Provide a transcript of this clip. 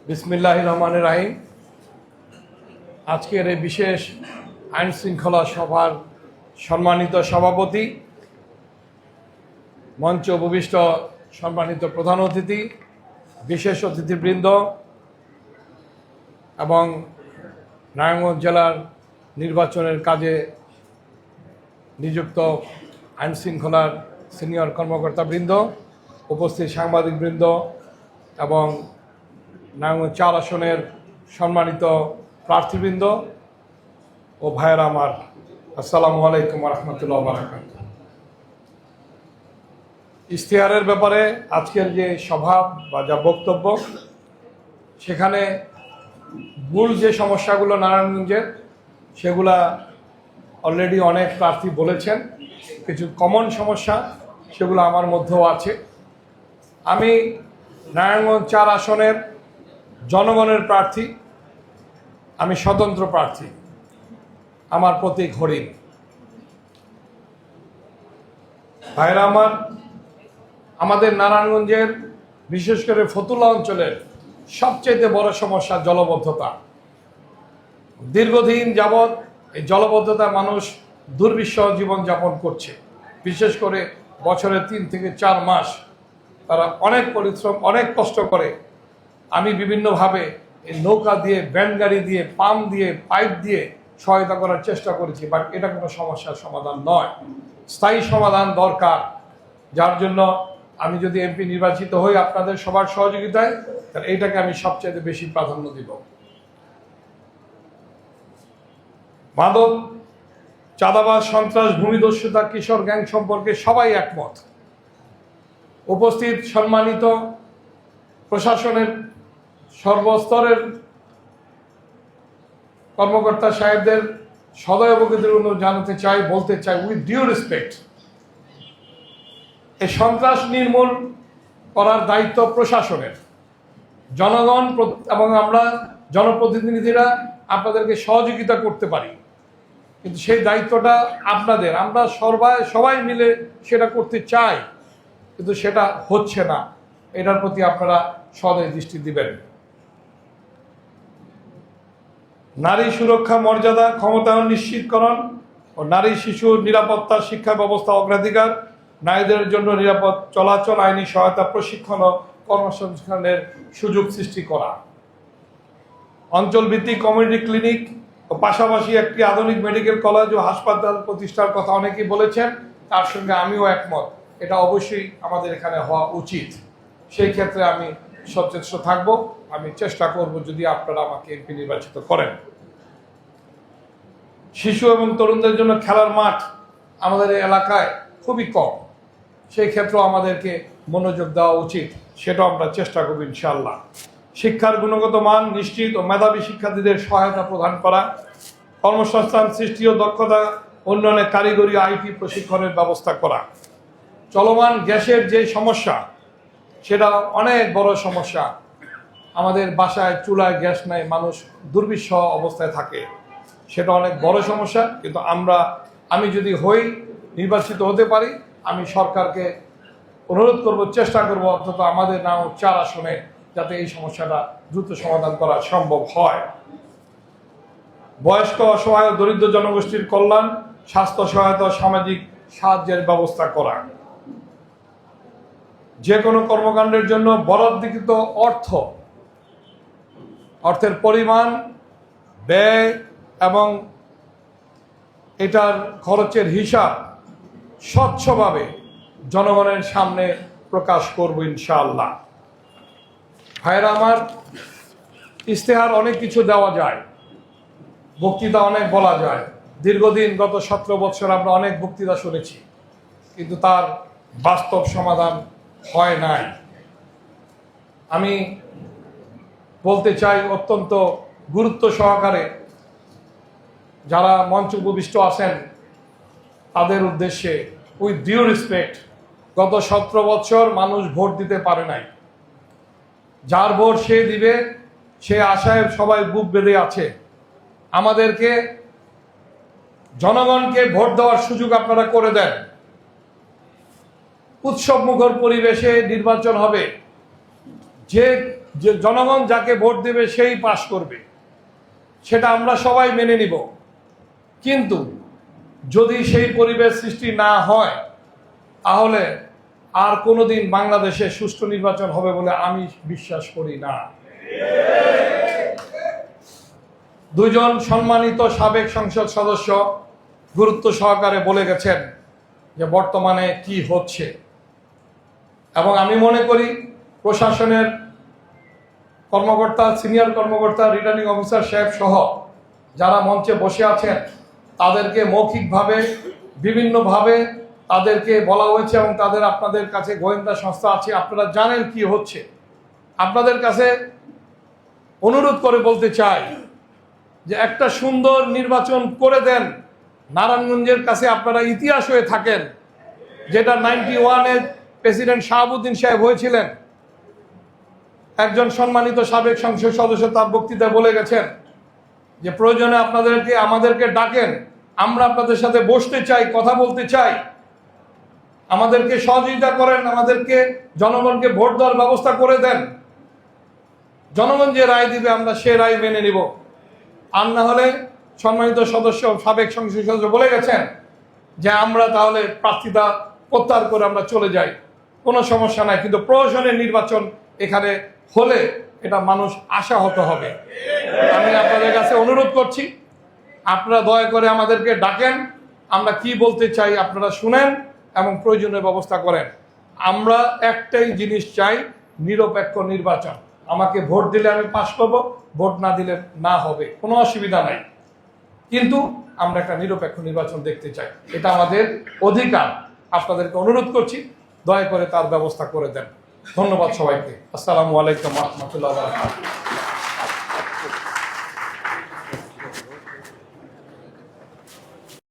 বিসমিল্লাহির রহমানির রহিম। আজকের এই বিশেষ আইন শৃঙ্খলা সভার সম্মানিত সভাপতি, মঞ্চ উপবিষ্ট সম্মানিত প্রধান অতিথি, বিশেষ অতিথিবৃন্দ এবং নারায়ণগঞ্জ জেলার নির্বাচনের কাজে নিযুক্ত আইন শৃঙ্খলার সিনিয়র কর্মকর্তাবৃন্দ, উপস্থিত সাংবাদিকবৃন্দ এবং নারায়ণগঞ্জ 4 আসনের সম্মানিত প্রার্থীবৃন্দ ও ভাইয়েরা আমার, আসসালামু আলাইকুম রহমতুল্লাহ বারাকাতুহু। ইশতেহারের ব্যাপারে আজকের যে সভা বা যা বক্তব্য, সেখানে মূল যে সমস্যাগুলো নারায়ণগঞ্জের, সেগুলা অলরেডি অনেক প্রার্থী বলেছেন। কিছু কমন সমস্যা সেগুলো আমার মধ্যেও আছে। আমি নারায়ণগঞ্জ 4 আসনের জনগণের প্রার্থী, আমি স্বতন্ত্র প্রার্থী। আমার প্রতীক হরিণ। ভাইরা আমার, আমাদের নারায়ণগঞ্জের বিশেষ করে ফতুল্লা অঞ্চলের সবচেয়ে বড় সমস্যা জলবদ্ধতা। দীর্ঘদিন যাবৎ এই জলবদ্ধতা মানুষ দুর্বিষহ জীবনযাপন করছে। বিশেষ করে বছরে 3 থেকে 4 মাস তারা অনেক পরিশ্রম, অনেক কষ্ট করে। আমি বিভিন্নভাবে এই নৌকা দিয়ে, ব্যান গাড়ি দিয়ে, পাম্প দিয়ে, পাইপ দিয়ে সহায়তা করার চেষ্টা করেছি, বাট এটা কোনো সমস্যার সমাধান নয়। স্থায়ী সমাধান দরকার, যার জন্য আমি যদি এমপি নির্বাচিত হই আপনাদের সবার সহযোগিতায়, তাহলে এইটাকে আমি সবচেয়ে বেশি প্রাধান্য দিব। মাদক, চাঁদাবাজ, সন্ত্রাস, ভূমিদস্যুতা, কিশোর গ্যাং সম্পর্কে সবাই একমত। উপস্থিত সম্মানিত প্রশাসনের সর্বস্তরের কর্মকর্তা সাহেবদের সদয় অবগতির অনুরোধ জানাতে চাই, বলতে চাই, উইথ ডিউ রেসপেক্ট, এই সন্ত্রাস নির্মূল করার দায়িত্ব প্রশাসনের। জনগণ এবং আমরা জনপ্রতিনিধিরা আপনাদেরকে সহযোগিতা করতে পারি, কিন্তু সেই দায়িত্বটা আপনাদের। আমরা সবাই মিলে সেটা করতে চাই, কিন্তু সেটা হচ্ছে না। এটার প্রতি আপনারা সদয় দৃষ্টি দিবেন। নারী সুরক্ষা, মর্যাদা, ক্ষমতায়ন নিশ্চিতকরণ ও নারী শিশুর নিরাপত্তা, শিক্ষা ব্যবস্থা অগ্রাধিকার, নারীদের জন্য নিরাপদ চলাচল, আইনি সহায়তা, প্রশিক্ষণ ও কর্মসংস্থানের সুযোগ সৃষ্টি করা, অঞ্চলভিত্তিক কমিউনিটি ক্লিনিক ও পাশাপাশি একটি আধুনিক মেডিকেল কলেজ ও হাসপাতাল প্রতিষ্ঠার কথা অনেকেই বলেছেন, তার সঙ্গে আমিও একমত। এটা অবশ্যই আমাদের এখানে হওয়া উচিত। সেই ক্ষেত্রে আমি সচেষ্ট থাকব, আমি চেষ্টা করব যদি আপনারা আমাকে এমপি নির্বাচিত করেন। শিশু এবং তরুণদের জন্য খেলার মাঠ আমাদের এই এলাকায় খুবই কম, সেই ক্ষেত্রেও আমাদেরকে মনোযোগ দেওয়া উচিত, সেটাও আমরা চেষ্টা করব ইনশাআল্লাহ। শিক্ষার গুণগত মান নিশ্চিত ও মেধাবী শিক্ষার্থীদের সহায়তা প্রদান করা, কর্মসংস্থান সৃষ্টি ও দক্ষতা উন্নয়নে কারিগরি আইটি প্রশিক্ষণের ব্যবস্থা করা। চলমান গ্যাসের যে সমস্যা, সেটা অনেক বড় সমস্যা। আমাদের বাসায় চুলায় গ্যাস নাই, মানুষ দুর্বিষহ অবস্থায় থাকে, সেটা অনেক বড় সমস্যা। কিন্তু আমি যদি নির্বাচিত হতে পারি, আমি সরকারকে অনুরোধ করব, চেষ্টা করব অন্তত আমাদের নারায়ণগঞ্জ 4 আসনে যাতে এই সমস্যাটা দ্রুত সমাধান করা সম্ভব হয়। বয়স্ক, অসহায়, দরিদ্র জনগোষ্ঠীর কল্যাণ, স্বাস্থ্য সহায়তা, সামাজিক সাহায্যের ব্যবস্থা করা। যে কোনো কর্মকাণ্ডের জন্য বরাদ্দকৃত অর্থের পরিমাণ, ব্যয় এবং এটার খরচের হিসাব স্বচ্ছভাবে জনগণের সামনে প্রকাশ করব ইনশাআল্লাহ। ভাইরা আমার, ইশতেহার অনেক কিছু দেওয়া যায়, বক্তৃতা অনেক বলা যায়। দীর্ঘদিন গত 17 বছর আমরা অনেক বক্তৃতা শুনেছি, কিন্তু তার বাস্তব সমাধান হয় নাই। আমি বলতে চাই অত্যন্ত গুরুত্ব সহকারে, যারা মঞ্চ উপবিষ্ট আছেন তাদের উদ্দেশ্যে, উইথ ডিউ রেসপেক্ট, গত 17 বছর মানুষ ভোট দিতে পারে নাই। যার ভোট সে দিবে, সে আশায় সবাই বুক বেঁধে আছে। আমাদেরকে, জনগণকে ভোট দেওয়ার সুযোগ আপনারা করে দেন। উৎসবমুখর পরিবেশে নির্বাচন হবে, যে যে জনগণ যাকে ভোট দেবে সেই পাশ করবে, সেটা আমরা সবাই মেনে নিব। কিন্তু যদি সেই পরিবেশ সৃষ্টি না হয়, তাহলে আর কোনোদিন বাংলাদেশে সুষ্ঠু নির্বাচন হবে বলে আমি বিশ্বাস করি না। দুজন সম্মানিত সাবেক সংসদ সদস্য গুরুত্ব সহকারে বলে গেছেন যে বর্তমানে কি হচ্ছে, এবং আমি মনে করি প্রশাসনের কর্মকর্তা, সিনিয়র কর্মকর্তা, রিটার্নিং অফিসার সাহেব সহ যারা মঞ্চে বসে আছেন, তাদেরকে মৌখিকভাবে বিভিন্নভাবে তাদেরকে বলা হয়েছে, এবং তাদের আপনাদের কাছে গোয়েন্দা সংস্থা আছে, আপনারা জানেন কি হচ্ছে। আপনাদের কাছে অনুরোধ করে বলতে চাই যে একটা সুন্দর নির্বাচন করে দেন। নারায়ণগঞ্জের কাছে আপনারা ইতিহাস হয়ে থাকেন, যেটা 91-এ প্রেসিডেন্ট শাহাবুদ্দিন সাহেব হয়েছিলেন। একজন সম্মানিত সাবেক সংসদ সদস্য তার বক্তৃতায় বলে গেছেন যে প্রয়োজনে আমাদেরকে ডাকেন, আমরা আপনাদের সাথে বসতে চাই, কথা বলতে চাই, আমাদেরকে সহযোগিতা করেন, আমাদেরকে জনগণকে ভোট দেওয়ার ব্যবস্থা করে দেন। জনগণ যে রায় দিবে আমরা সে রায় মেনে নিব। আর না হলে সম্মানিত সদস্য, সাবেক সংসদ সদস্য বলে গেছেন যে আমরা তাহলে প্রার্থিতা প্রত্যাহার করে আমরা চলে যাই, কোনো সমস্যা নাই। কিন্তু প্রশাসনের নির্বাচন এখানে হলে এটা মানুষ আশাহত হবে। আমি আপনাদের কাছে অনুরোধ করছি, আপনারা দয়া করে আমাদেরকে ডাকেন, আমরা কি বলতে চাই আপনারা শুনেন এবং প্রয়োজনীয় ব্যবস্থা করেন। আমরা একটাই জিনিস চাই, নিরপেক্ষ নির্বাচন। আমাকে ভোট দিলে আমি পাস করবো, ভোট না দিলে না হবে, কোনো অসুবিধা নাই। কিন্তু আমরা একটা নিরপেক্ষ নির্বাচন দেখতে চাই, এটা আমাদের অধিকার। আপনাদেরকে অনুরোধ করছি দয়া করে তার ব্যবস্থা করে দেন। ধন্যবাদ সবাইকে। আসসালামু আলাইকুম ওয়া রাহমাতুল্লাহি ওয়া বারাকাতুহু।